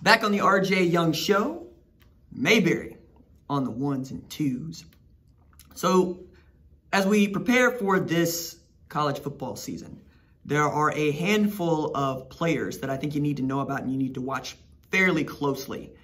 Back on the RJ Young Show, Mayberry on the ones and twos. So as we prepare for this college football season, there are a handful of players that I think you need to know about and you need to watch fairly closely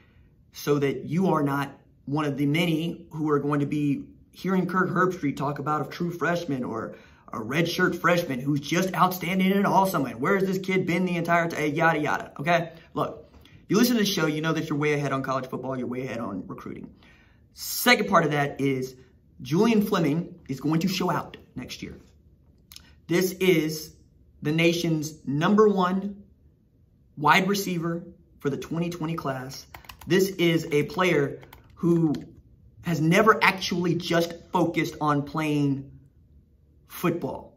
so that you are not one of the many who are going to be hearing Kirk Herbstreit talk about a true freshman or a redshirt freshman who's just outstanding and awesome. And where's this kid been the entire time? Yada, yada. Okay? Look, you listen to the show, you know that you're way ahead on college football. You're way ahead on recruiting. Second part of that is Julian Fleming is going to show out next year. This is the nation's #1 wide receiver for the 2020 class. This is a player who has never actually just focused on playing football.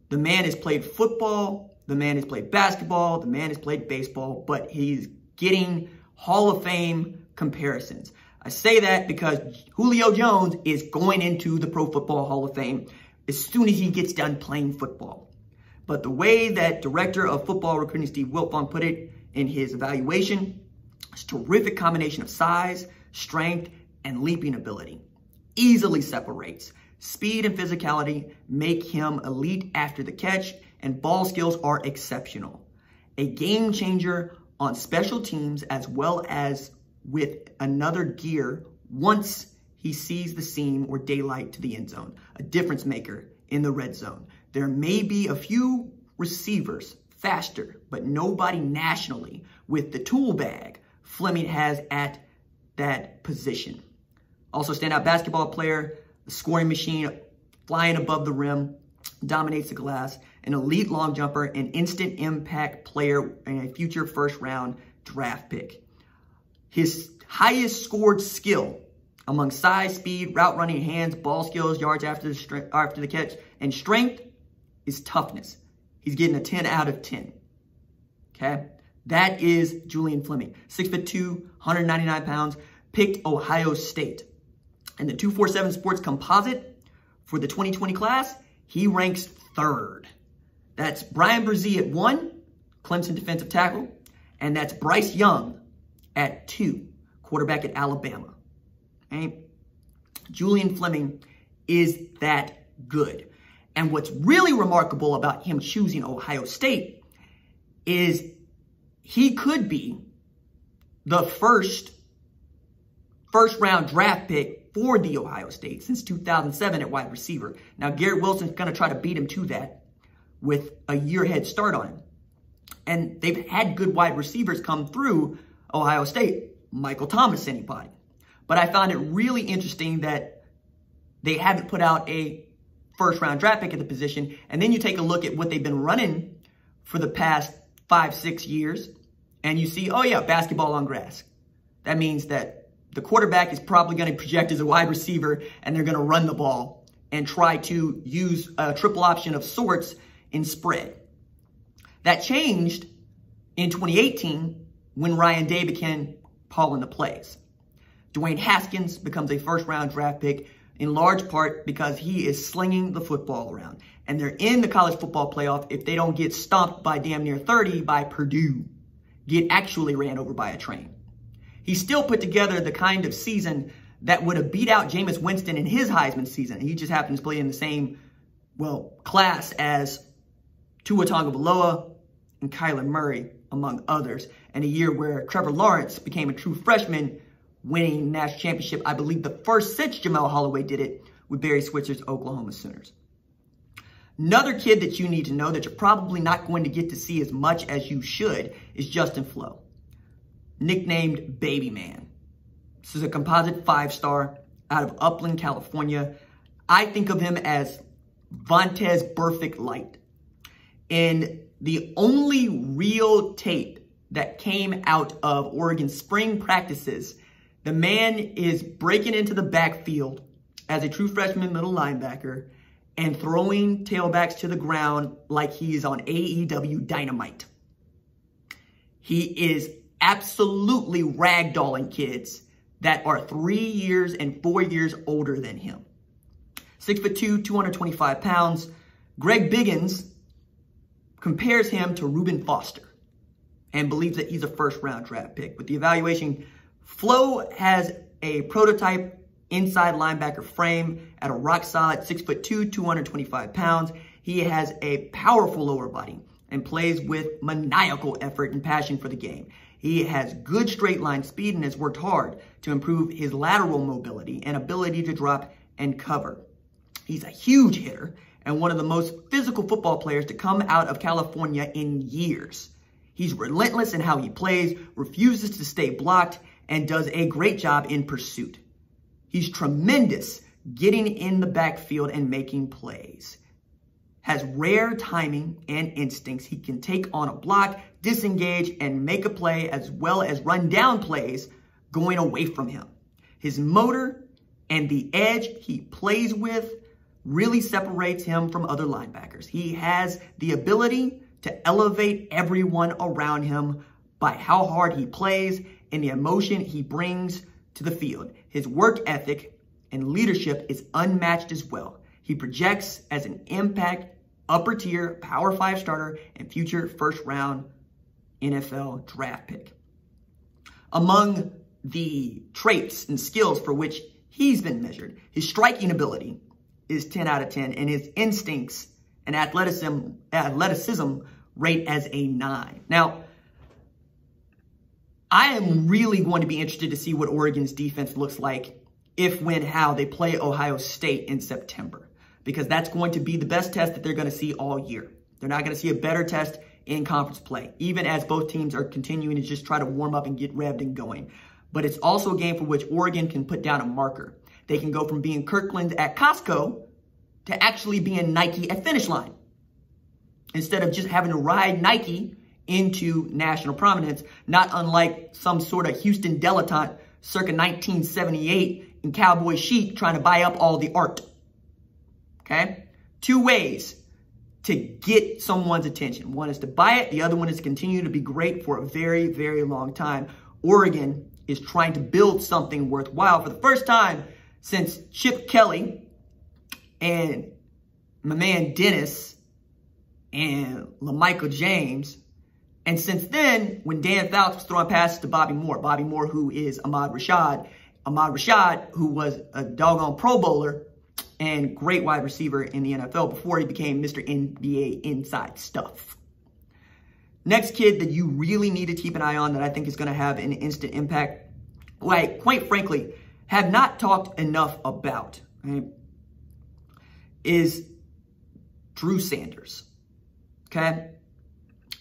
The man has played football, the man has played basketball, the man has played baseball, but he's getting Hall of Fame comparisons. I say that because Julio Jones is going into the Pro Football Hall of Fame as soon as he gets done playing football. But the way that Director of Football Recruiting Steve Wiltfong put it in his evaluation, it's a terrific combination of size, strength, and leaping ability. Easily separates. Speed and physicality make him elite after the catch, and ball skills are exceptional. A game changer on special teams as well as with another gear once he sees the seam or daylight to the end zone. A difference maker in the red zone. There may be a few receivers faster, but nobody nationally with the tool bag Fleming has at that position. Also standout basketball player, a scoring machine, flying above the rim, dominates the glass, an elite long jumper, an instant impact player, and a future first-round draft pick. His highest scored skill among size, speed, route running, hands, ball skills, yards after the catch, and strength is toughness. He's getting a 10 out of 10. Okay? That is Julian Fleming. 6'2", 199 pounds, picked Ohio State. And the 247 Sports Composite for the 2020 class, he ranks 3rd. That's Brian Brzee at 1, Clemson defensive tackle. And that's Bryce Young at 2, quarterback at Alabama. Okay? Julian Fleming is that good. And what's really remarkable about him choosing Ohio State is he could be the first round draft pick for the Ohio State since 2007 at wide receiver. Now, Garrett Wilson's going to try to beat him to that with a year head start on him. And they've had good wide receivers come through Ohio State. Michael Thomas, anybody. But I found it really interesting that they haven't put out a first-round draft pick at the position. And then you take a look at what they've been running for the past 5-6 years. And you see, oh yeah, basketball on grass. That means that the quarterback is probably going to project as a wide receiver, and they're going to run the ball and try to use a triple option of sorts in spread. That changed in 2018 when Ryan Day began calling the plays. Dwayne Haskins becomes a first-round draft pick in large part because he is slinging the football around. And they're in the college football playoff if they don't get stomped by damn near 30 by Purdue, get actually ran over by a train. He still put together the kind of season that would have beat out Jameis Winston in his Heisman season. He just happens to play in the same, class as Tua Tagovailoa and Kyler Murray, among others, and a year where Trevor Lawrence became a true freshman, winning national championship, I believe the first since Jamel Holloway did it with Barry Switzer's Oklahoma Sooners. Another kid that you need to know that you're probably not going to get to see as much as you should is Justin Flo, nicknamed Baby Man. This is a composite 5-star out of Upland, California. I think of him as Vontez Burfict light. And the only real tape that came out of Oregon spring practices, the man is breaking into the backfield as a true freshman middle linebacker and throwing tailbacks to the ground like he's on AEW Dynamite. He is absolutely ragdolling kids that are 3 years and 4 years older than him. 6'2", 225 pounds. Greg Biggins compares him to Reuben Foster. and believes that he's a first-round draft pick. With the evaluation, Flo has a prototype inside linebacker frame at a rock-solid 6'2", 225 pounds. He has a powerful lower body and plays with maniacal effort and passion for the game. He has good straight line speed and has worked hard to improve his lateral mobility and ability to drop and cover. He's a huge hitter and one of the most physical football players to come out of California in years. He's relentless in how he plays, refuses to stay blocked, and does a great job in pursuit. He's tremendous getting in the backfield and making plays. Has rare timing and instincts. He can take on a block, disengage, and make a play, as well as run down plays going away from him. His motor and the edge he plays with really separates him from other linebackers. He has the ability to elevate everyone around him by how hard he plays and the emotion he brings to the field. His work ethic and leadership is unmatched as well. He projects as an impact upper tier, Power 5 starter, and future first-round NFL draft pick. Among the traits and skills for which he's been measured, his striking ability is 10 out of 10, and his instincts and athleticism rate as a 9. Now, I am really going to be interested to see what Oregon's defense looks like if, when, how they play Ohio State in September, because that's going to be the best test that they're going to see all year. They're not going to see a better test in conference play, even as both teams are continuing to just try to warm up and get revved and going. But it's also a game for which Oregon can put down a marker. They can go from being Kirkland at Costco to actually being Nike at finish line, instead of just having to ride Nike into national prominence, not unlike some sort of Houston dilettante circa 1978 in cowboy chic trying to buy up all the art. Okay? 2 ways to get someone's attention. One is to buy it. The other one is to continue to be great for a very, very long time. Oregon is trying to build something worthwhile for the first time since Chip Kelly and my man Dennis and LaMichael James. And since then, when Dan Fouts was throwing passes to Bobby Moore, who is Ahmad Rashad, who was a doggone Pro Bowler and great wide receiver in the NFL before he became Mr. NBA inside stuff. Next kid that you really need to keep an eye on that I think is going to have an instant impact, who I, quite frankly, have not talked enough about, right, is Drew Sanders. Okay?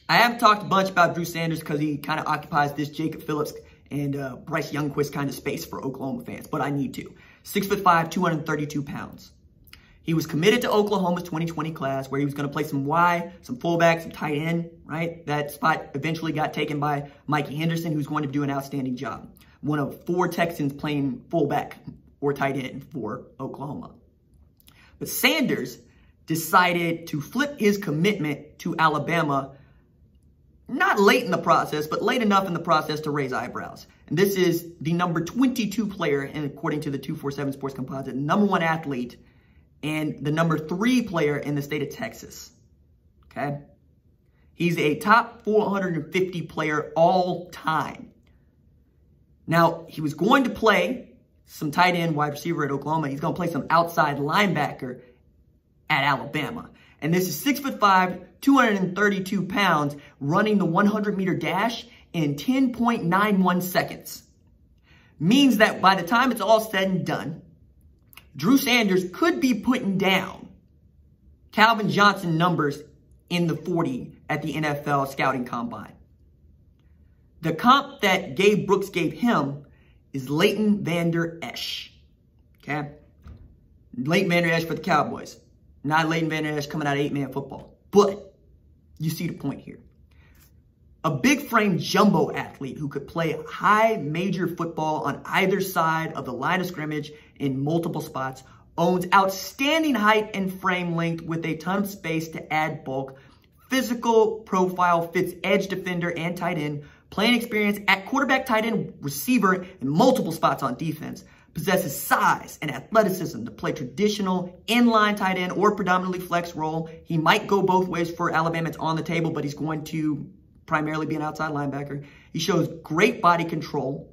I haven't talked a bunch about Drew Sanders because he kind of occupies this Jacob Phillips and Bryce Youngquist kind of space for Oklahoma fans, but I need to. 6'5", 232 pounds. He was committed to Oklahoma's 2020 class, where he was going to play some Y, some fullback, some tight end, right? That spot eventually got taken by Mikey Henderson, who's going to do an outstanding job. One of 4 Texans playing fullback or tight end for Oklahoma. But Sanders decided to flip his commitment to Alabama, not late in the process, but late enough in the process to raise eyebrows. And this is the number 22 player, and according to the 247 Sports Composite, number 1 athlete and the number 3 player in the state of Texas. Okay? He's a top 450 player all time. Now, he was going to play some tight end wide receiver at Oklahoma. He's going to play some outside linebacker at Alabama. And this is 6'5", 232 pounds, running the 100-meter dash in 10.91 seconds. Means that by the time it's all said and done, Drew Sanders could be putting down Calvin Johnson numbers in the 40 at the NFL Scouting Combine. The comp that Gabe Brooks gave him is Leighton Vander Esch. Okay? Leighton Vander Esch for the Cowboys. Not Leighton Vander Esch coming out of 8-man football. But you see the point here. A big frame jumbo athlete who could play high major football on either side of the line of scrimmage in multiple spots, owns outstanding height and frame length with a ton of space to add bulk, physical profile, fits edge defender and tight end, playing experience at quarterback, tight end, receiver, and multiple spots on defense, possesses size and athleticism to play traditional inline tight end or predominantly flex role. He might go both ways for Alabama. It's on the table, but he's going to primarily be an outside linebacker. He shows great body control,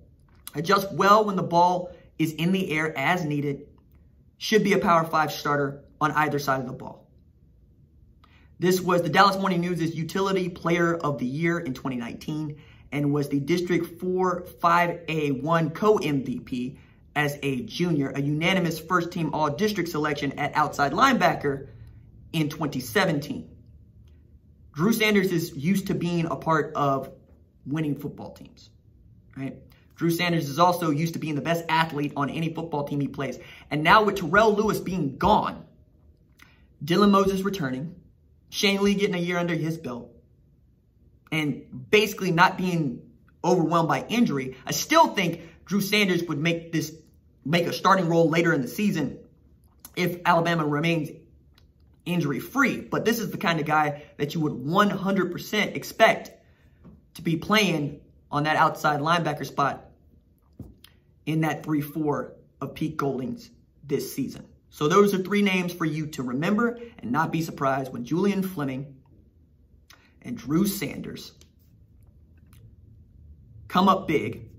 adjusts well when the ball is in the air as needed, should be a Power 5 starter on either side of the ball. This was the Dallas Morning News' Utility Player of the Year in 2019 and was the District 4-5A1 co-MVP as a junior, a unanimous first-team all-district selection at outside linebacker in 2017. Drew Sanders is used to being a part of winning football teams, right? Drew Sanders is also used to being the best athlete on any football team he plays. And now with Terrell Lewis being gone, Dylan Moses returning, Shane Lee getting a year under his belt, and basically not being overwhelmed by injury, I still think Drew Sanders would make a starting role later in the season if Alabama remains injury-free. But this is the kind of guy that you would 100% expect to be playing on that outside linebacker spot in that 3-4 of Pete Golding's this season. So those are 3 names for you to remember and not be surprised when Julian Fleming and Drew Sanders come up big